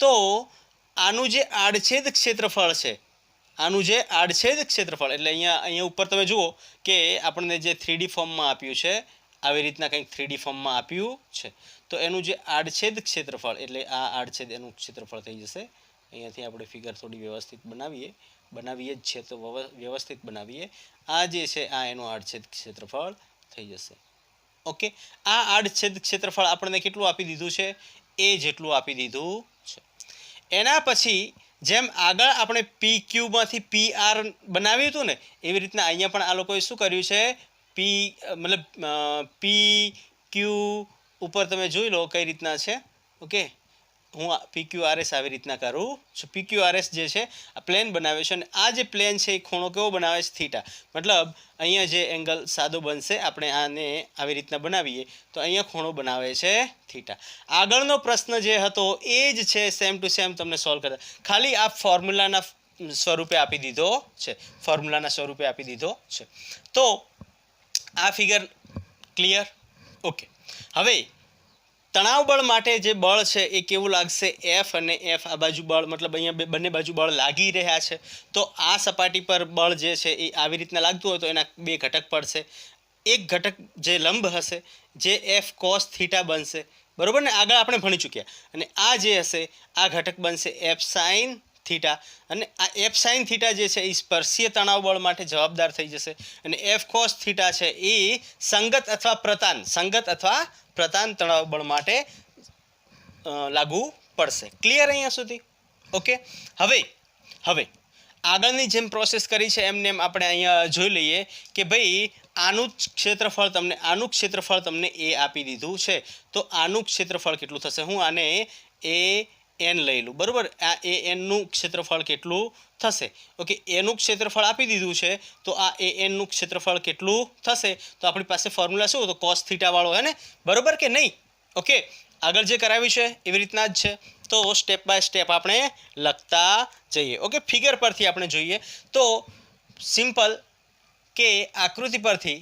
તો આનું જે આડછેદ ક્ષેત્રફળ છે, એટલે અહીંયા ઉપર તમે જુઓ કે આપણને જે 3D ફોર્મમાં આપ્યું છે, આવી રીતના કંઈક 3D ફોર્મમાં આપ્યું છે. તો એનું જે આડછેદ ક્ષેત્રફળ, એટલે આ આડછેદ એનું ક્ષેત્રફળ થઈ જશે. અહીંયાથી આપણે ફિગર થોડી વ્યવસ્થિત બનાવીએ જ છે, તો વ્યવસ્થિત બનાવીએ. આ જે છે આ એનું આડછેદ ક્ષેત્રફળ થઈ જશે. ઓકે, આ આડછેદ ક્ષેત્રફળ આપણને કેટલું આપી દીધું છે? એ જેટલું આપી દીધું છે. એના પછી જેમ આગળ આપણે PQમાંથી PR બનાવ્યું હતું ને, એવી રીતના અહીંયા પણ આ લોકોએ શું કર્યું છે? PQ ઉપર તમે જોઈ લો કઈ રીતના છે. ઓકે, હું PQRS આવી રીતના કરું છું. PQRS જે છે આ પ્લેન બનાવે છે અને આ જે પ્લેન છે એ ખૂણો કેવો બનાવે છે થીટા. મતલબ અહીંયા જે એંગલ સાદો બનશે આપણે આને આવી રીતના બનાવીએ તો અહીંયા ખૂણો બનાવે છે થીટા. આગળનો પ્રશ્ન જે હતો એ જ છે સેમ ટુ સેમ તમને સોલ્વ કરતા, ખાલી આ ફોર્મ્યુલાના સ્વરૂપે આપી દીધો છે. તો આ ફિગર ક્લિયર? ઓકે. હવે તણાવ બળ માટે જે બળ છે એ કેવું લાગશે? એફ અને એફ આ બાજુ બળ, મતલબ અહીંયા બંને બાજુ બળ લાગી રહ્યા છે. તો આ સપાટી પર બળ જે છે એ આવી રીતના લાગતું હોય તો એના બે ઘટક પડશે. એક ઘટક જે લંબ હશે જે એફ કોસ થીટા બનશે, બરોબર ને? આગળ આપણે ભણી ચૂક્યા. અને આ જે હશે આ ઘટક બનશે એફ સાઇન થીટા. અને આ એફ સાઇન થીટા જે છે એ સ્પર્શીય તણાવ બળ માટે જવાબદાર થઈ જશે. અને એફ કોસ થીટા છે એ સંગત અથવા પ્રતાન તણાવ બળ માટે લાગુ પડશે. ક્લિયર અહીંયા સુધી? ઓકે. હવે આગળની જેમ પ્રોસેસ કરી છે એમને એમ આપણે અહીંયા જોઈ લઈએ કે ભાઈ આનું ક્ષેત્રફળ તમને એ આપી દીધું છે. તો આનું ક્ષેત્રફળ કેટલું થશે? હું આને AN લઈ લઉં, બરોબર? આ AN નું ક્ષેત્રફળ કેટલું થશે? ઓકે, એનું ક્ષેત્રફળ આપી દીધું છે તો આ AN નું ક્ષેત્રફળ કેટલું થશે? તો આપણી પાસે ફોર્મ્યુલા શું હતો? કોસ થીટા વાળો, હે ને? બરોબર કે નહીં? ઓકે, આગળ જે કરાવ્યું છે એવી રીતના જ છે. તો સ્ટેપ બાય સ્ટેપ આપણે લખતા જઈએ. ઓકે, ફિગર પરથી આપણે જોઈએ તો સિમ્પલ કે આકૃતિ પરથી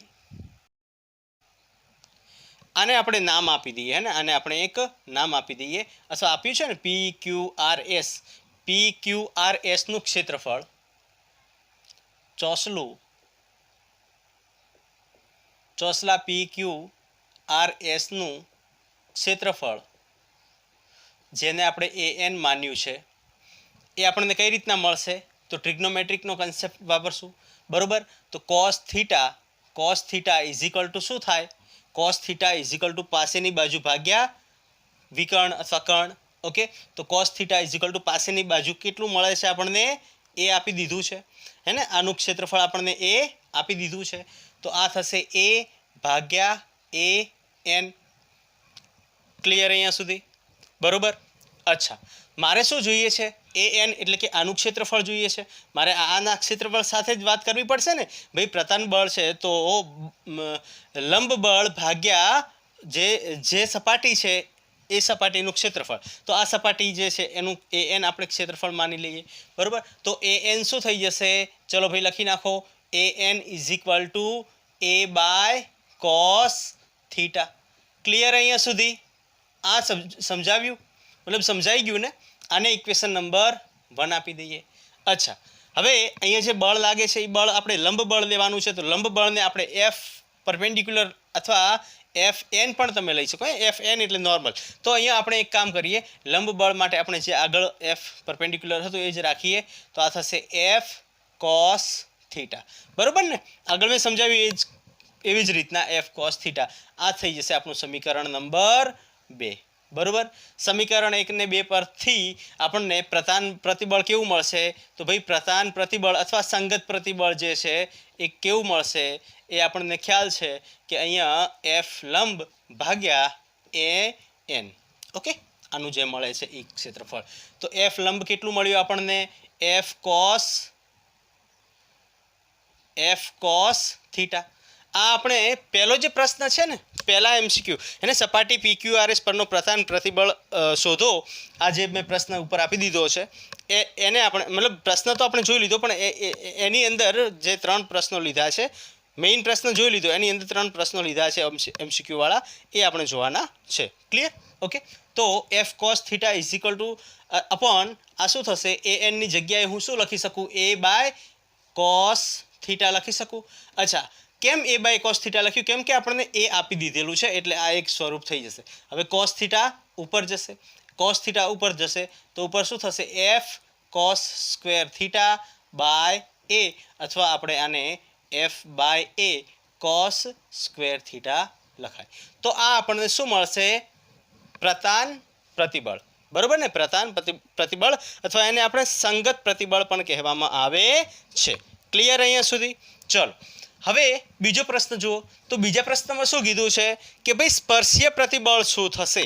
આને આપણે નામ આપી દઈએ, હે ને? આને આપણે એક નામ આપી દઈએ, અથવા આપ્યું છે ને PQRS નું ક્ષેત્રફળ, ચોસલા PQRS નું ક્ષેત્રફળ જેને આપણે AN માન્યું છે એ આપણને કઈ રીતના મળશે? તો ટ્રિગ્નોમેટ્રિકનો કન્સેપ્ટ વાપરશું, બરોબર? તો cos theta is equal two શું થાય? Cos theta is equal two પાસેની બાજુ ભાગ્યા વિકર્ણ અથવા કર્ણ. ઓકે, તો cos theta is equal two પાસેની બાજુ કેટલું મળે છે આપણને? એ આપી દીધું છે, હે ને? આનું ક્ષેત્રફળ આપણને એ આપી દીધું છે. તો આ થશે A ભાગ્યા AN. ક્લિયર અહીંયા સુધી? બરોબર. અચ્છા, મારે શું જોઈએ છે? AN એટલે કે આનું ક્ષેત્રફળ જોઈએ છે. મારે આના ક્ષેત્રફળ સાથે જ વાત કરવી પડશે ને ભાઈ. પ્રતાન બળ છે તો લંબ બળ ભાગ્યા જે સપાટી છે એ સપાટીનું ક્ષેત્રફળ. તો આ સપાટી જે છે એનું AN આપણે ક્ષેત્રફળ માની લઈએ, બરોબર? તો AN શું થઈ જશે? ચલો ભાઈ લખી નાખો. AN is equal to A by cos theta. Clear અહીંયા સુધી? આ સમજાવ્યું? મતલબ સમજાઈ ગયું ને? આને ઇક્વેશન નંબર 1 આપી દઈએ. અચ્છા, હવે અહીંયા જે બળ લાગે છે એ બળ આપણે લંબ બળ લેવાનું છે. તો લંબ બળને આપણે F પરપેન્ડિક્યુલર અથવા FN પણ તમે લઈ શકો. FN એટલે નોર્મલ. તો અહીંયા આપણે એક કામ કરીએ, લંબ બળ માટે આપણે જે આગળ F પરપેન્ડિક્યુલર હતું એ જ રાખીએ. તો આ થશે F કોસ થીટા, બરોબર ને? આગળ મેં સમજાવ્યું એવી જ રીતના F કોસ થીટા. આ થઈ જશે આપણું સમીકરણ નંબર 2, બરોબર? સમીકરણ 1 ને 2 પરથી આપણને પ્રતાન પ્રતિબળ કેવું મળશે? તો ભાઈ પ્રતાન પ્રતિબળ અથવા સંગત પ્રતિબળ જે છે એ કેવું મળશે એ આપણને ખ્યાલ છે કે અહીંયા F લંબ ભાગ્યા AN. ઓકે, આનું જે મળે છે એ ક્ષેત્રફળ. તો F લંબ કેટલું મળ્યું આપણને? F cos theta. આ આપણે પહેલો જે પ્રશ્ન છે ને, પહેલા MCQ એને સપાટી PQRS પરનો પ્રતાન પ્રતિબળ શોધો, આ જે મેં પ્રશ્ન ઉપર આપી દીધો છે એને આપણે મતલબ પ્રશ્ન તો આપણે જોઈ લીધો, પણ એની અંદર જે 3 પ્રશ્નો લીધા છે, મેઇન પ્રશ્ન જોઈ લીધો, એની અંદર 3 પ્રશ્નો લીધા છે MCQ વાળા, એ આપણે જોવાના છે. ક્લિયર? ઓકે, તો F cos theta is equal two upon આ શું થશે? AN ની જગ્યાએ હું શું લખી શકું? A બાય કોસ થીટા લખી શકું. અચ્છા, કેમ A બાય કોસ થીટા લખ્યું? કેમ કે આપણને A આપી દીધેલું છે એટલે આ એક સ્વરૂપ થઈ જશે. હવે કોસ થીટા ઉપર જશે, તો ઉપર શું થશે? F cos square theta by A, અથવા આપણે આને F બાય A કોસ સ્ક્વેર થીટા લખાય. તો આ આપણને શું મળશે? પ્રતાન પ્રતિબળ, બરોબર ને? પ્રતાન પ્રતિબળ અથવા એને આપણે સંગત પ્રતિબળ પણ કહેવામાં આવે છે. ક્લિયર અહીંયા સુધી? ચલો હવે બીજો પ્રશ્ન જુઓ. તો બીજા પ્રશ્નમાં શું કીધું છે કે ભાઈ સ્પર્શીય પ્રતિબળ શું થશે?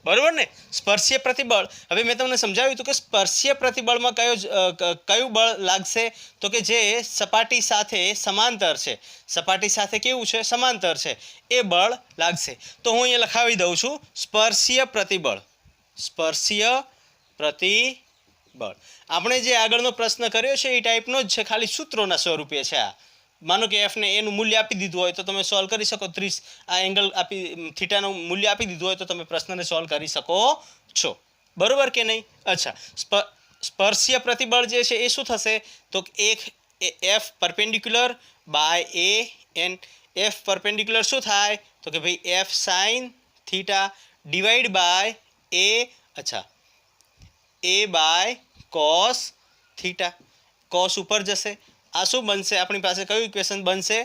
બરોબર ને? સ્પર્શીય પ્રતિબળ, હવે મેં તમને સમજાવ્યું હતું કે સ્પર્શીય પ્રતિબળમાં કયું બળ લાગશે, તો કે જે સપાટી સાથે સમાંતર છે, સપાટી સાથે કેવું છે, સમાંતર છે, એ બળ લાગશે. તો હું અહીંયા લખાવી દઉં છું સ્પર્શીય પ્રતિબળ. સ્પર્શીય પ્રતિબળ આપણે જે આગળનો પ્રશ્ન કર્યો છે એ ટાઈપનો જ છે, ખાલી સૂત્રોના સ્વરૂપે છે આ. માનો કે એફને એનું મૂલ્ય આપી દીધું હોય તો તમે સોલ્વ કરી શકો. 30 આ એંગલ આપી, થીટાનું મૂલ્ય આપી દીધું હોય તો તમે પ્રશ્નને સોલ્વ કરી શકો છો. બરોબર કે નહીં? અચ્છા, સ્પર્શીય પ્રતિબળ જે છે એ શું થશે, તો એક F perpendicular by A N. F perpendicular શું થાય, તો કે ભાઈ F sine theta divide by A, અચ્છા, A by cos theta. Cos ઉપર જશે, આ શું બનશે આપણી પાસે, કયું ઇક્વેશન બનશે?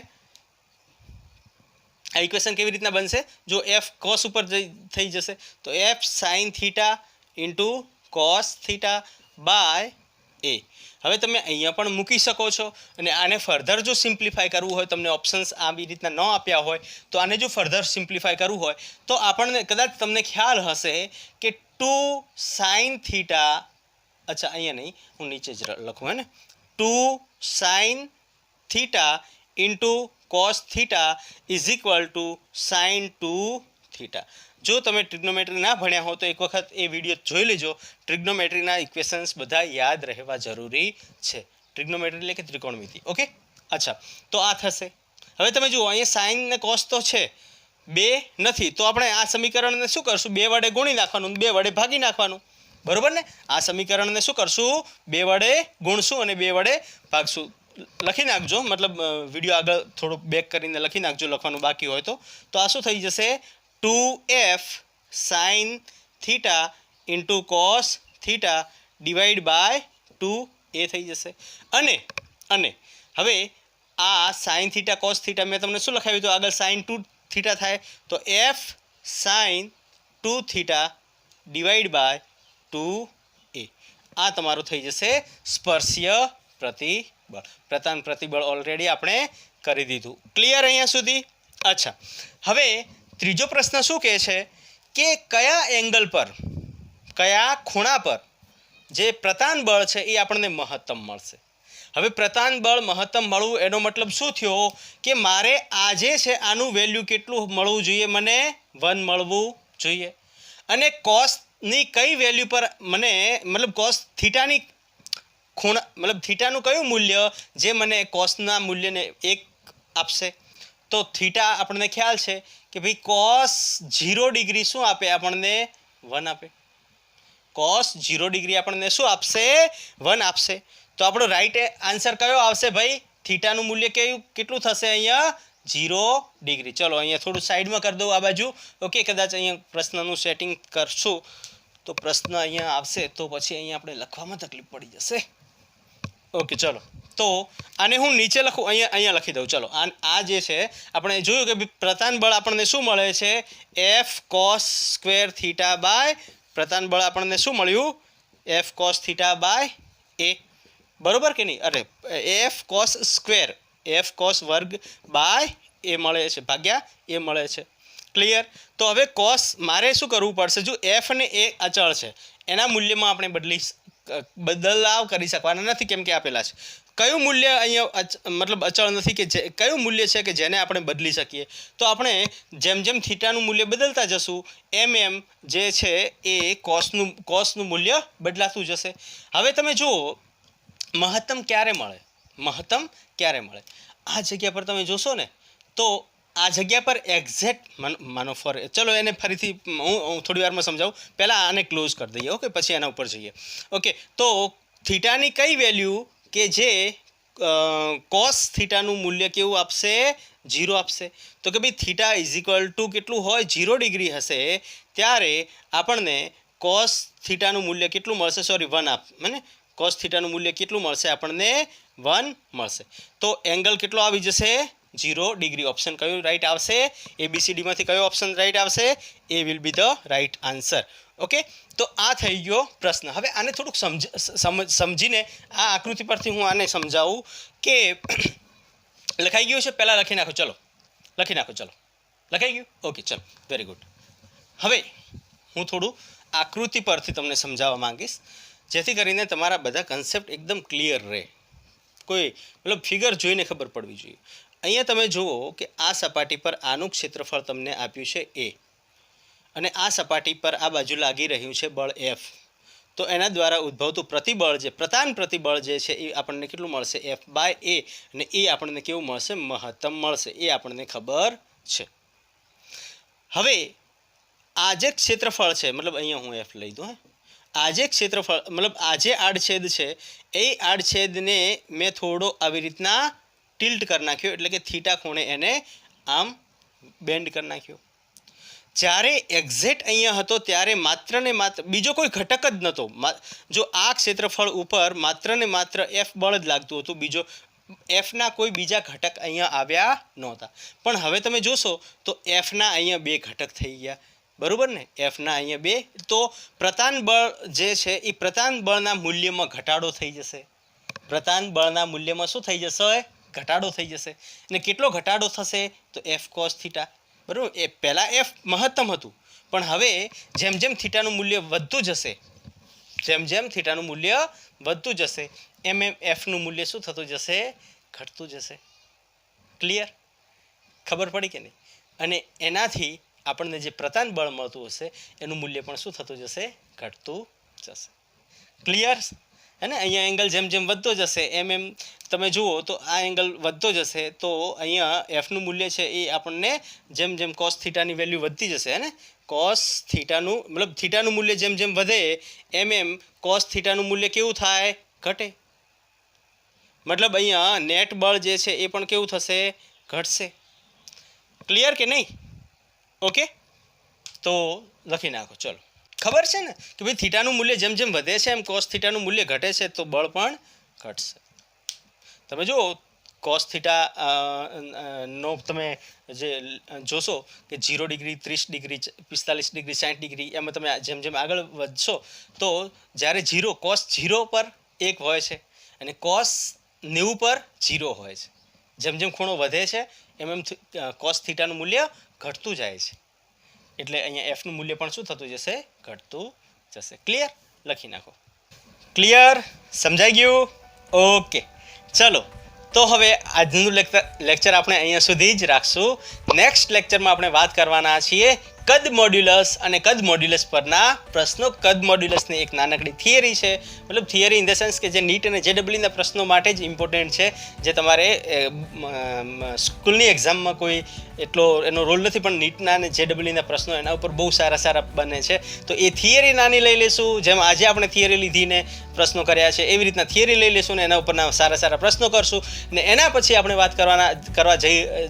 આ ઇક્વેશન કેવી રીતના બનશે, જો એફ કોસ ઉપર થઈ જશે તો F sine theta into cos theta by A. હવે તમે અહીંયા પણ મૂકી શકો છો, અને આને ફર્ધર જો સિમ્પ્લિફાય કરવું હોય, તમને ઓપ્શન્સ આવી રીતના ન આપ્યા હોય તો આને જો ફર્ધર સિમ્પ્લિફાય કરવું હોય તો આપણને કદાચ તમને ખ્યાલ હશે કે 2 સાઇન થીટા, અચ્છા અહીંયા નહીં, હું નીચે જ લખું, હે ને, 2 sine theta into cos theta is equal to sine 2 theta. જો તમે ટ્રિગ્નોમેટ્રી ના ભણ્યા હો તો એક વખત એ વિડીયો જોઈ લેજો. ટ્રિગ્નોમેટ્રીના ઇક્વેશન્સ બધા યાદ રહેવા જરૂરી છે. ટ્રિગ્નોમેટ્રી એટલે કે ત્રિકોણમિતિ. ઓકે, અચ્છા, તો આ થશે. હવે તમે જુઓ અહીંયા સાઇન ને કોસ તો છે, બે નથી, તો આપણે આ સમીકરણને શું કરશું, 2 વડે ગુણી નાખવાનું, 2 વડે ભાગી નાખવાનું. બરોબર ને? આ સમીકરણને શું કરશું, 2 વડે ગુણશું અને 2 વડે ભાગશું. લખી નાખજો, મતલબ વિડીયો આગળ થોડુંક બેક કરીને લખી નાખજો, લખવાનું બાકી હોય તો આ શું થઈ જશે, 2f sine theta into cos theta divide by 2a થઈ જશે. અને હવે આ સાઇન થીટા કોસ થીટા મેં તમને શું લખાવ્યું હતું આગળ, સાઇન 2 થીટા થાય તો f sine 2 theta divide by 2a. આ તમારું થઈ જશે સ્પર્શીય પ્રતિબળ. પ્રતાન પ્રતિબળ ઓલરેડી આપણે કરી દીધું. ક્લિયર અહીંયા સુધી? અચ્છા, હવે ત્રીજો પ્રશ્ન શું કહે છે કે કયા એંગલ પર, કયા ખૂણા પર જે પ્રતાન બળ છે એ આપણને મહત્તમ મળશે. હવે પ્રતાન બળ મહત્તમ મળવું એનો મતલબ શું થયો કે મારે આ જે છે આનું વેલ્યુ કેટલું મળવું જોઈએ, મને 1 મળવું જોઈએ. અને કોસની કઈ વેલ્યુ પર મને, મતલબ કોસ થીટાની ખૂણા, મતલબ થીટાનું કયું મૂલ્ય જે મને કોસના મૂલ્યને 1 આપશે. તો થીટા આપણને ખ્યાલ છે કે ભાઈ કોસ 0 ડિગ્રી શું આપે, આપણને 1 આપે. કોસ 0 ડિગ્રી આપણને શું આપશે, 1 આપશે. તો આપણો રાઈટ આન્સર કયો આવશે ભાઈ, થીટાનું મૂલ્ય કેટલું થશે અહીંયા, 0 ડિગ્રી. ચલો અહીંયા થોડું સાઈડમાં કરી દઉં આ બાજુ. ઓકે, કદાચ અહીંયા પ્રશ્નનું સેટિંગ કરશું તો પ્રશ્ન અહીંયા આવશે તો પછી અહીંયા આપણે લખવામાં તકલીફ પડી જશે. ઓકે, ચલો તો આને હું નીચે લખું, અહીંયા લખી દઉં. ચલો આ જે છે આપણે જોયું કે પ્રતાન બળ આપણને શું મળે છે, F cos square theta by, પ્રતાન બળ આપણને શું મળ્યું, F cos theta by A. બરોબર કે નહીં? અરે F cos square, F cos વર્ગ બાય એ મળે છે, ભાગ્યા એ મળે છે. ક્લિયર? તો હવે કોસ મારે શું કરવું પડશે, જો એફ અને એ અચળ છે એના મૂલ્યમાં આપણે બદલાવ કરી શકવાના નથી, કેમ કે આપેલા છે. કયું મૂલ્ય અહીંયા મતલબ અચળ નથી, કે જે કયું મૂલ્ય છે કે જેને આપણે બદલી શકીએ. તો આપણે જેમ જેમ થીટાનું મૂલ્ય બદલતા જશું એમ જે છે એ કોસનું મૂલ્ય બદલાતું જશે. હવે તમે જુઓ મહત્તમ ક્યારે મળે, મહત્તમ ક્યારે મળે, આ જગ્યા પર તમે જોશો ને તો આ જગ્યા પર એક્ઝેક્ટ માનો ચલો એને ફરીથી હું થોડી વારમાં સમજાવું, પહેલાં આને ક્લોઝ કરી દઈએ. ઓકે, પછી એના ઉપર જઈએ. ઓકે, તો થીટાની કઈ વેલ્યુ કે જે કોસ થીટાનું મૂલ્ય કેવું આપશે, 0 આપશે. તો કે ભાઈ થીટા ઇઝ ઇક્વલ ટુ કેટલું હોય, 0 ડિગ્રી હશે ત્યારે આપણને કોસ થીટાનું મૂલ્ય કેટલું મળશે, સોરી 1 મને કોસ થીટાનું મૂલ્ય કેટલું મળશે, આપણને 1 મળશે. તો એંગલ કેટલો આવી જશે, 0 ડિગ્રી. ઓપ્શન કયું રાઈટ આવશે, ABCDમાંથી કયો ઓપ્શન રાઈટ આવશે, A will be the right answer. Okay, તો આ થઈ ગયો પ્રશ્ન. હવે આને થોડુંક સમજીને આ આકૃતિ પરથી હું આને સમજાવું કે લખાઈ ગયું છે, પહેલાં લખી નાખો. ચલો લખાઈ ગયું? ઓકે, ચલો, વેરી ગુડ. હવે હું થોડું આકૃતિ પરથી તમને સમજાવવા માંગીશ, જેથી કરીને તમારા બધા કન્સેપ્ટ એકદમ ક્લિયર રહે, કોઈ મતલબ ફિગર જોઈને ખબર પડવી જોઈએ. અહીંયા તમે જુઓ કે આ સપાટી પર આનું ક્ષેત્રફળ તમને આપ્યું છે એ, અને આ સપાટી પર આ બાજુ લાગી રહ્યું છે બળ એફ. તો એના દ્વારા ઉદ્ભવતું પ્રતિબળ જે પ્રતાન પ્રતિબળ જે છે એ આપણને કેટલું મળશે? એફ બાય એ, અને એ આપણને કેવું મળશે? મહત્તમ મળશે. એ આપણને ખબર છે. હવે આ જે ક્ષેત્રફળ છે, મતલબ અહીંયા હું એફ લઈ દઉં, આ જે ક્ષેત્રફળ મતલબ આ જે આડછેદ છે એ આડછેદને મેં થોડો આવી રીતના ટિલ્ટ કરી નાખ્યો, એટલે કે થીટા ખૂણે એને આમ બેન્ડ કરી નાખ્યો. જ્યારે એક્ઝેક્ટ અહીંયા હતો ત્યારે માત્ર ને માત્ર બીજો કોઈ ઘટક જ નહોતો. જો આ ક્ષેત્રફળ ઉપર માત્ર ને માત્ર એફ બળ જ લાગતું હતું, બીજો એફના કોઈ બીજા ઘટક અહીંયા આવ્યા નહોતા. પણ હવે તમે જોશો તો એફના અહીંયા બે ઘટક થઈ ગયા, બરાબર ને? એફના અહીંયા બે. તો પ્રતાન બળ જે છે એ પ્રતાન બળના મૂલ્યમાં ઘટાડો થઈ જશે. પ્રતાન બળના મૂલ્યમાં શું થઈ જશે? ઘટાડો થઈ જશે. અને કેટલો ઘટાડો થશે? તો એફ કોસ થીટા, બરાબર. એ પહેલાં એફ મહત્તમ હતું, પણ હવે જેમ જેમ થીટાનું મૂલ્ય વધતું જશે, જેમ જેમ થીટાનું મૂલ્ય વધતું જશે એમ એમ એફનું મૂલ્ય શું થતું જશે? ઘટતું જશે. ક્લિયર? ખબર પડી કે નહીં? અને એનાથી આપણને જે પ્રતાન બળ મળતું હશે એનું મૂલ્ય પણ શું થતું જશે? ઘટતું જશે. ક્લિયર? હે ને? અહીંયા એંગલ જેમ જેમ વધતો જશે એમ એમ તમે જુઓ તો આ એંગલ વધતો જશે, તો અહીંયા એફનું મૂલ્ય છે એ આપણને જેમ જેમ કોસ થીટાની વેલ્યુ વધતી જશે, હે ને? કોસ થીટાનું મતલબ થીટાનું મૂલ્ય જેમ જેમ વધે એમ એમ કોસ થીટાનું મૂલ્ય કેવું થાય? ઘટે. મતલબ અહીંયા નેટ બળ જે છે એ પણ કેવું થશે? ઘટશે. ક્લિયર કે નહીં? ઓકે, તો લખી નાખો. ચલો, ખબર છે ને કે ભાઈ થીટાનું મૂલ્ય જેમ જેમ વધે છે એમ કોસ થીટાનું મૂલ્ય ઘટે છે, તો બળ પણ ઘટશે. તમે જુઓ કોસ થીટા નો તમે જે જોશો કે 0 ડિગ્રી, 30 ડિગ્રી, 45 ડિગ્રી, 60 ડિગ્રી, એમાં તમે જેમ જેમ આગળ વધશો તો જ્યારે 0 કોસ 0 પર 1 હોય છે અને કોસ 90 પર 0 હોય છે. જેમ જેમ ખૂણો વધે છે એમ એમ કોસ થીટાનું મૂલ્ય ઘટતું જાય છે. એટલે અહીંયા એફનું મૂલ્ય પણ શું થતું જશે? ઘટતું જશે. ક્લિયર? લખી નાખો. ક્લિયર? સમજાઈ ગયું? ઓકે, ચલો. તો હવે આજનું લેક્ચર આપણે અહીંયા સુધી જ રાખશું. નેક્સ્ટ લેક્ચરમાં આપણે વાત કરવાના છીએ કદ મોડ્યુલસ અને કદ મોડ્યુલસ પરના પ્રશ્નો. કદ મોડ્યુલસની એક નાનકડી થિયરી છે, મતલબ થિયરી ઇન ધ સેન્સ કે જે નીટ અને JEEના પ્રશ્નો માટે જ ઇમ્પોર્ટન્ટ છે, જે તમારે સ્કૂલની એક્ઝામમાં કોઈ એટલો એનો રોલ નથી, પણ નીટના અને JEEના પ્રશ્નો એના ઉપર બહુ સારા સારા બને છે. તો એ થિયરી નાની લઈ લેશું, જેમ આજે આપણે થિયરી લીધીને પ્રશ્નો કર્યા છે એવી રીતના થિયરી લઈ લેશું ને એના ઉપરના સારા સારા પ્રશ્નો કરશું. ને એના પછી આપણે વાત કરવા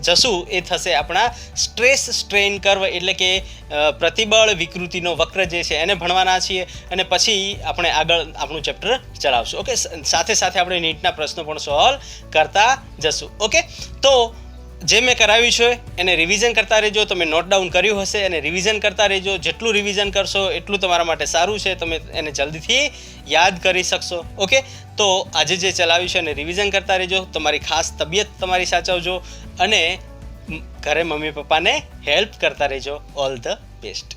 જશું એ થશે આપણા સ્ટ્રેસ સ્ટ્રેઇન કર્વ, એટલે કે પ્રતિબળ વિકૃતિનો વક્ર જે છે એને ભણવાના છીએ, અને પછી આપણે આગળ આપણું ચેપ્ટર ચલાવશું. ઓકે, સાથે સાથે આપણે નીટના પ્રશ્નો પણ સોલ્વ કરતા જશું. ઓકે, તો જે મેં કરાવ્યું છે એને રિવિઝન કરતા રહેજો. તમે નોટ ડાઉન કર્યું હશે અને રિવિઝન કરતા રહેજો. જેટલું રિવિઝન કરશો એટલું તમારા માટે સારું છે, તમે એને જલ્દીથી યાદ કરી શકશો. ઓકે, તો આજે જે ચલાવ્યું છે એને રિવિઝન કરતા રહેજો. તમારી ખાસ તબિયત તમારી સાચવજો અને ઘરે મમ્મી પપ્પાને હેલ્પ કરતા રહેજો. All the best.